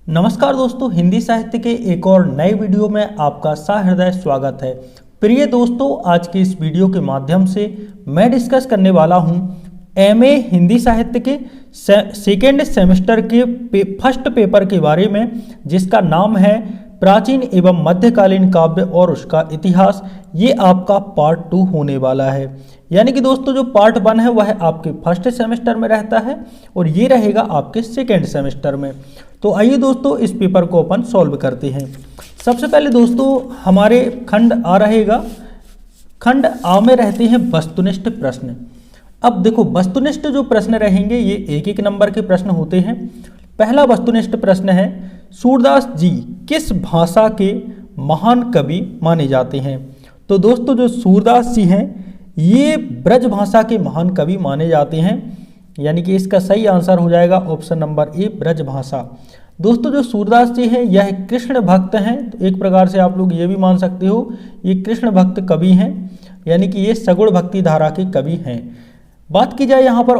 नमस्कार दोस्तों, हिंदी साहित्य के एक और नए वीडियो में आपका सहृदय स्वागत है। प्रिय दोस्तों, आज के इस वीडियो के माध्यम से मैं डिस्कस करने वाला हूं एमए हिंदी साहित्य के सेकेंड सेमेस्टर के फर्स्ट पेपर के बारे में, जिसका नाम है प्राचीन एवं मध्यकालीन काव्य और उसका इतिहास। ये आपका पार्ट 2 होने वाला है। यानी कि दोस्तों, जो पार्ट 1 है वह आपके फर्स्ट सेमेस्टर में रहता है और ये रहेगा आपके सेकेंड सेमेस्टर में। तो आइए दोस्तों, इस पेपर को अपन सॉल्व करते हैं। सबसे पहले दोस्तों, हमारे खंड आ रहेगा, खंड आ में रहते हैं वस्तुनिष्ठ प्रश्न। अब देखो, वस्तुनिष्ठ जो प्रश्न रहेंगे ये एक एक नंबर के प्रश्न होते हैं। पहला वस्तुनिष्ठ प्रश्न है, सूरदास जी किस भाषा के महान कवि माने जाते हैं? तो दोस्तों, जो सूरदास जी हैं ये ब्रज भाषा के महान कवि माने जाते हैं। यानी कि इसका सही आंसर हो जाएगा ऑप्शन नंबर ए, ब्रज भाषा। दोस्तों, जो सूरदास जी हैं यह कृष्ण भक्त हैं। तो एक प्रकार से आप लोग ये भी मान सकते हो ये कृष्ण भक्त कवि हैं, यानी कि ये सगुण भक्ति धारा के कवि हैं। बात की जाए यहाँ पर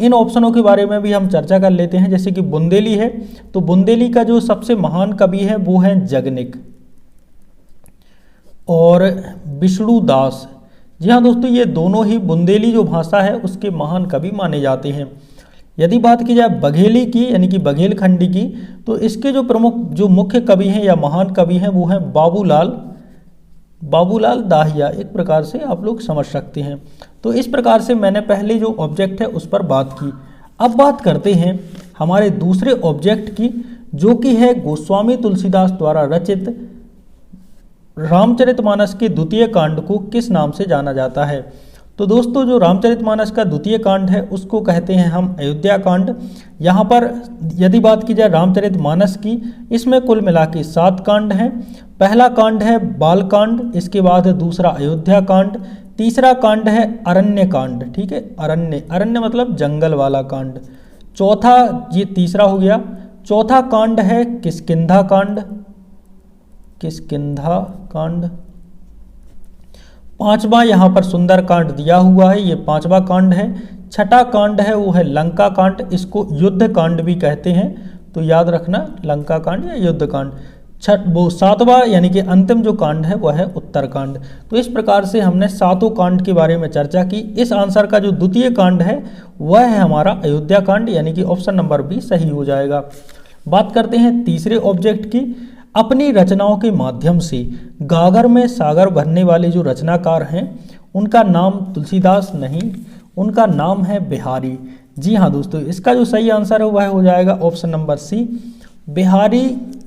इन ऑप्शनों के बारे में भी हम चर्चा कर लेते हैं। जैसे कि बुंदेली है, तो बुंदेली का जो सबसे महान कवि है वो है जगनिक। और विष्णु दास, जी हाँ दोस्तों, ये दोनों ही बुंदेली जो भाषा है उसके महान कवि माने जाते हैं। यदि बात की जाए बघेली की, यानी कि बघेलखंडी की, तो इसके जो मुख्य कवि हैं या महान कवि हैं वो हैं बाबूलाल दाहिया। एक प्रकार से आप लोग समझ सकते हैं। तो इस प्रकार से मैंने पहले जो ऑब्जेक्ट है उस पर बात की। अब बात करते हैं हमारे दूसरे ऑब्जेक्ट की, जो कि है गोस्वामी तुलसीदास द्वारा रचित रामचरितमानस के द्वितीय कांड को किस नाम से जाना जाता है? तो दोस्तों, जो रामचरितमानस का द्वितीय कांड है उसको कहते हैं हम अयोध्या कांड। यहाँ पर यदि बात की जाए रामचरितमानस की, इसमें कुल मिला के 7 कांड हैं। पहला कांड है बाल कांड, इसके बाद है दूसरा अयोध्या कांड, तीसरा कांड है अरण्य कांड। ठीक है, अरण्य मतलब जंगल वाला कांड। चौथा, ये तीसरा हो गया। चौथा कांड है किष्किंधा कांड। पांचवा यहाँ पर सुंदर कांड दिया हुआ है, ये 5वां कांड है। छठा कांड है वो है लंका कांड, इसको युद्ध कांड भी कहते हैं। तो याद रखना, लंका कांड या युद्ध कांड। वो 7वां यानी कि अंतिम जो कांड है वह है उत्तर कांड। तो इस प्रकार से हमने 7 कांड के बारे में चर्चा की। इस आंसर का जो द्वितीय कांड है वह है हमारा अयोध्या कांड, यानी कि ऑप्शन नंबर बी सही हो जाएगा। बात करते हैं तीसरे ऑब्जेक्ट की। अपनी रचनाओं के माध्यम से गागर में सागर भरने वाले जो रचनाकार हैं उनका नाम तुलसीदास नहीं, उनका नाम है बिहारी। जी हाँ दोस्तों, इसका जो सही आंसर है वह हो जाएगा ऑप्शन नंबर सी, बिहारी।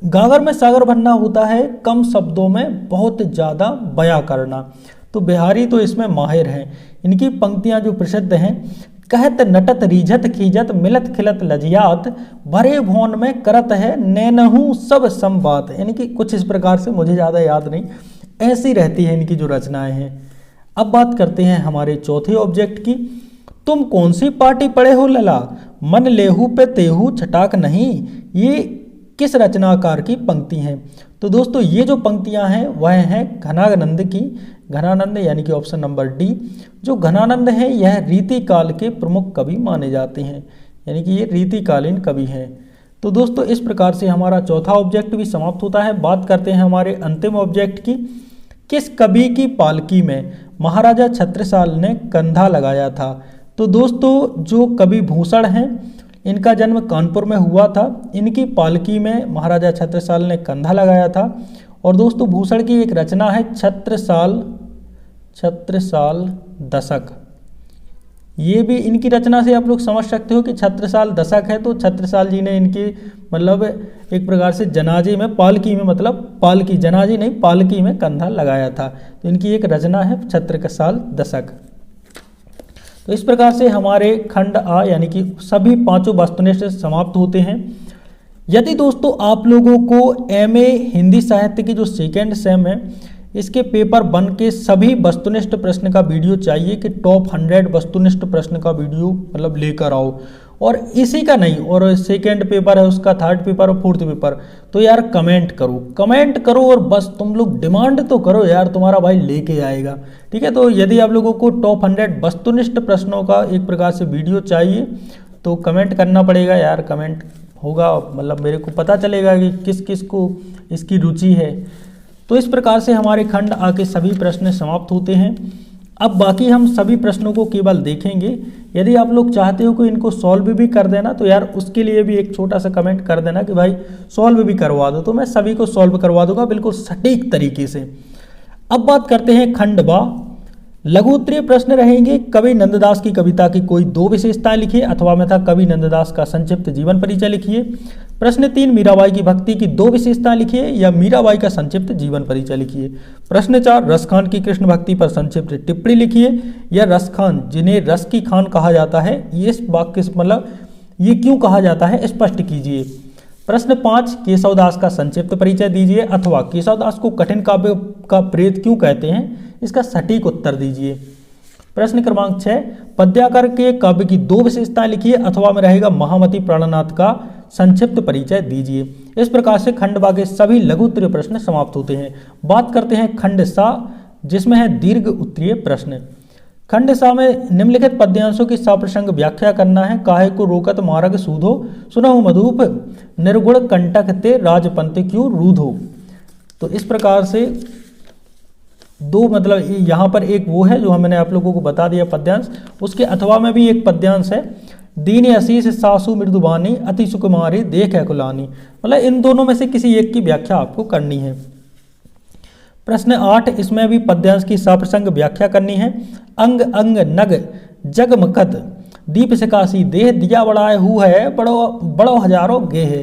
गागर में सागर भरना होता है कम शब्दों में बहुत ज़्यादा बयां करना, तो बिहारी तो इसमें माहिर हैं। इनकी पंक्तियां जो प्रसिद्ध हैं, कहत नटत रीझत खीजत मिलत खिलत लजियात भरे भौन में करत है नैनहू सब संबात। यानी कि कुछ इस प्रकार से, मुझे ज़्यादा याद नहीं, ऐसी रहती है इनकी जो रचनाएं हैं। अब बात करते हैं हमारे चौथे ऑब्जेक्ट की। तुम कौन सी पार्टी पढ़े हो लला, मन लेहू पे तेहू छटाक नहीं। ये किस रचनाकार की पंक्ति हैं? तो दोस्तों, ये जो पंक्तियां हैं वह हैं घनानंद की। घनानंद यानी कि ऑप्शन नंबर डी। जो घनानंद हैं यह रीतिकाल के प्रमुख कवि माने जाते हैं, यानी कि ये रीतिकालीन कवि हैं। तो दोस्तों, इस प्रकार से हमारा चौथा ऑब्जेक्ट भी समाप्त होता है। बात करते हैं हमारे अंतिम ऑब्जेक्ट की। किस कवि की पालकी में महाराजा छत्रसाल ने कंधा लगाया था? तो दोस्तों, जो कवि भूषण हैं इनका जन्म कानपुर में हुआ था। इनकी पालकी में महाराजा छत्रसाल ने कंधा लगाया था। और दोस्तों, भूषण की एक रचना है छत्रसाल दशक। ये भी इनकी रचना से आप लोग समझ सकते हो कि छत्रसाल दशक है। तो छत्रसाल जी ने इनकी मतलब एक प्रकार से जनाजे में, पालकी में, मतलब पालकी, जनाजे नहीं पालकी में कंधा लगाया था। तो इनकी एक रचना है छत्रसाल दशक। तो इस प्रकार से हमारे खंड आ यानी कि सभी 5 वस्तुनिष्ठ समाप्त होते हैं। यदि दोस्तों आप लोगों को एमए हिंदी साहित्य की जो सेकेंड सेम है इसके पेपर 1 के सभी वस्तुनिष्ठ प्रश्न का वीडियो चाहिए कि टॉप 100 वस्तुनिष्ठ प्रश्न का वीडियो मतलब लेकर आओ, और इसी का नहीं, और सेकेंड पेपर है उसका, थर्ड पेपर और फोर्थ पेपर, तो यार कमेंट करो और बस तुम लोग डिमांड तो करो यार, तुम्हारा भाई लेके आएगा। ठीक है, तो यदि आप लोगों को टॉप 100 वस्तुनिष्ठ प्रश्नों का एक प्रकार से वीडियो चाहिए तो कमेंट करना पड़ेगा यार। कमेंट होगा, मतलब मेरे को पता चलेगा कि किस किस को इसकी रुचि है। तो इस प्रकार से हमारे खंड आके सभी प्रश्न समाप्त होते हैं। अब बाकी हम सभी प्रश्नों को केवल देखेंगे। यदि आप लोग चाहते हो कि इनको सॉल्व भी कर देना तो यार उसके लिए भी एक छोटा सा कमेंट कर देना कि भाई सॉल्व भी करवा दो, तो मैं सभी को सॉल्व करवा दूंगा बिल्कुल सटीक तरीके से। अब बात करते हैं खंड बा। लघु उत्तरीय प्रश्न रहेंगे। कवि नंददास की कविता की कोई 2 विशेषताएं लिखिए, अथवा में था कवि नंददास का संक्षिप्त जीवन परिचय लिखिए। प्रश्न 3 मीराबाई की भक्ति की 2 विशेषताएं लिखिए, या मीराबाई का संक्षिप्त जीवन परिचय लिखिए। प्रश्न 4 रसखान की कृष्ण भक्ति पर संक्षिप्त टिप्पणी लिखिए, या रसखान जिन्हें रस की खान कहा जाता है, ये इस वाक्य मतलब ये क्यों कहा जाता है स्पष्ट कीजिए। प्रश्न 5 केशवदास का संक्षिप्त परिचय दीजिए, अथवा केशवदास को कठिन काव्य का प्रेत क्यों कहते हैं, इसका सटीक उत्तर दीजिए। प्रश्न क्रमांक 6 पद्याकर के काव्य की 2 विशेषताएं लिखिए, अथवा में रहेगा महामती प्राणनाथ का संक्षिप्त परिचय दीजिए। इस प्रकार से खंड बा के सभी लघु उत्तरीय प्रश्न समाप्त होते हैं। बात करते हैं खंड सा, जिसमें है दीर्घ उत्तरीय प्रश्न। खंड सा में निम्नलिखित पद्यांशों की सप्रसंग व्याख्या करना है। काहे को रोकत मार्ग सूधो, सुनहु मधुप निर्गुण कंटक ते राजपंथ क्यों रूधो। तो इस प्रकार से 2 मतलब यहाँ पर एक वो है जो मैंने आप लोगों को बता दिया पद्यांश, उसके अथवा में भी एक पद्यांश है। दीन आशीष सासु मृदुबानी अति सुकुमारी देख है कुलानी, मतलब इन दोनों में से किसी एक की व्याख्या आपको करनी है। प्रश्न 8 इसमें भी पद्यांश की सप्रसंग व्याख्या करनी है। अंग अंग नग जगमकत दीप सिकासी देह दिया बढ़ाए हु है बड़ो बड़ो हजारों गेह।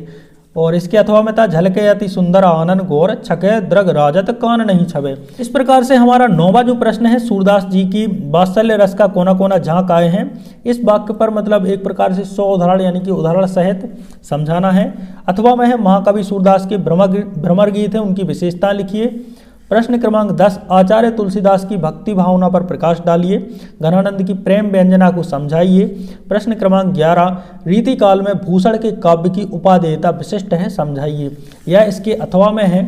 और इसके अथवा में था झलके अति सुंदर आनंद गौर छके द्रग राजत कान नहीं छबे। इस प्रकार से हमारा 9वां जो प्रश्न है सूरदास जी की वात्सल्य रस का कोना कोना झांक आए हैं। इस वाक्य पर मतलब एक प्रकार से 100 उदाहरण यानी कि उदाहरण सहित समझाना है। अथवा में है महाकवि सूरदास के भ्रमर गीत है, उनकी विशेषता लिखिए। प्रश्न क्रमांक 10 आचार्य तुलसीदास की भक्ति भावना पर प्रकाश डालिए। घनानंद की प्रेम व्यंजना को समझाइए। प्रश्न क्रमांक 11 रीति काल में भूषण के काव्य की उपादेयता विशिष्ट है, समझाइए। या इसके अथवा में है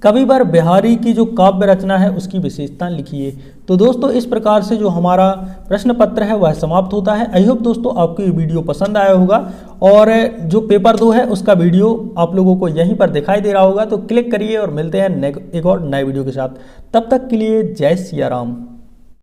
कविवर बिहारी की जो काव्य रचना है उसकी विशेषता लिखिए। तो दोस्तों इस प्रकार से जो हमारा प्रश्न पत्र है वह समाप्त होता है। आई होप दोस्तों आपको ये वीडियो पसंद आया होगा, और जो पेपर 2 है उसका वीडियो आप लोगों को यहीं पर दिखाई दे रहा होगा, तो क्लिक करिए और मिलते हैं एक और नए वीडियो के साथ। तब तक के लिए जय सिया राम।